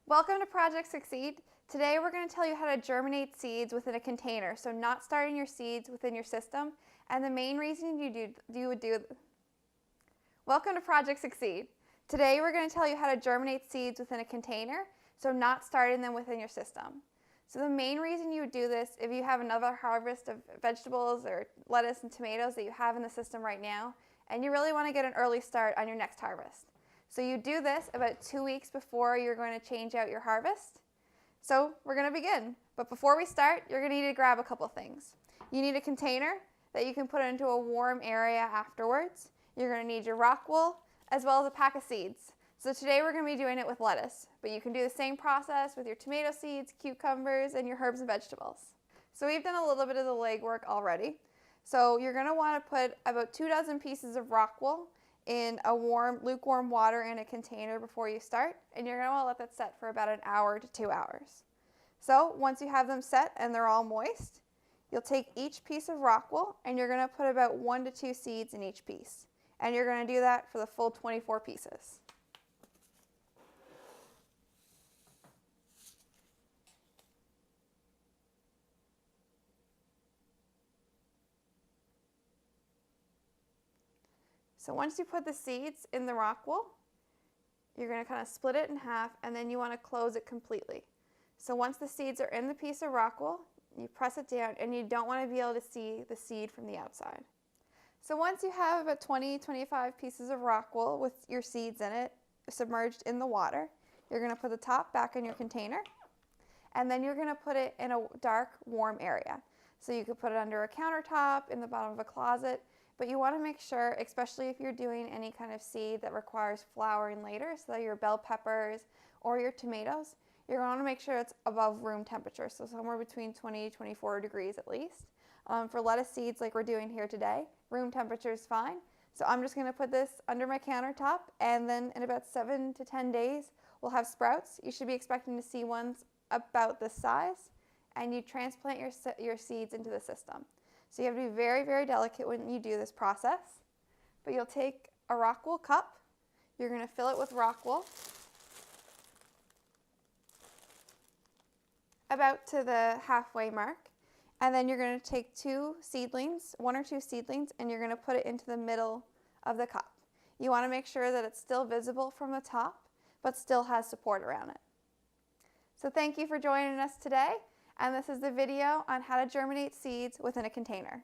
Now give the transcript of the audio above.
Welcome to Project Succeed. Today we're going to tell you how to germinate seeds within a container, so not starting your seeds within your system. And the main reason Welcome to Project Succeed. Today we're going to tell you how to germinate seeds within a container, so not starting them within your system. So the main reason you would do this, if you have another harvest of vegetables or lettuce and tomatoes that you have in the system right now, and you really want to get an early start on your next harvest. So you do this about 2 weeks before you're going to change out your harvest. So we're going to begin. But before we start, you're going to need to grab a couple things. You need a container that you can put into a warm area afterwards. You're going to need your rock wool, as well as a pack of seeds. So today we're going to be doing it with lettuce, but you can do the same process with your tomato seeds, cucumbers, and your herbs and vegetables. So we've done a little bit of the legwork already. So you're going to want to put about 2 dozen pieces of rock wool in a lukewarm water in a container before you start, and you're going to want to let that set for about an hour to 2 hours. So once you have them set and they're all moist, you'll take each piece of rock wool and you're going to put about 1 to 2 seeds in each piece. And you're going to do that for the full 24 pieces. So once you put the seeds in the rock wool, you're going to kind of split it in half, and then you want to close it completely. So once the seeds are in the piece of rock wool, you press it down, and you don't want to be able to see the seed from the outside. So once you have about 20-25 pieces of rock wool with your seeds in it submerged in the water, you're going to put the top back in your container, and then you're going to put it in a dark, warm area. So you could put it under a countertop, in the bottom of a closet, but you want to make sure, especially if you're doing any kind of seed that requires flowering later, so your bell peppers or your tomatoes, you're going to make sure it's above room temperature, so somewhere between 20-24 degrees at least. For lettuce seeds like we're doing here today, room temperature is fine. So I'm just going to put this under my countertop, and then in about 7 to 10 days, we'll have sprouts. You should be expecting to see ones about this size, and you transplant your seeds into the system. So you have to be very, very delicate when you do this process. But you'll take a rock wool cup, you're going to fill it with rock wool about to the halfway mark, and then you're going to take 2 seedlings, 1 or 2 seedlings, and you're going to put it into the middle of the cup. You want to make sure that it's still visible from the top, but still has support around it. So thank you for joining us today. And this is the video on how to germinate seeds within a container.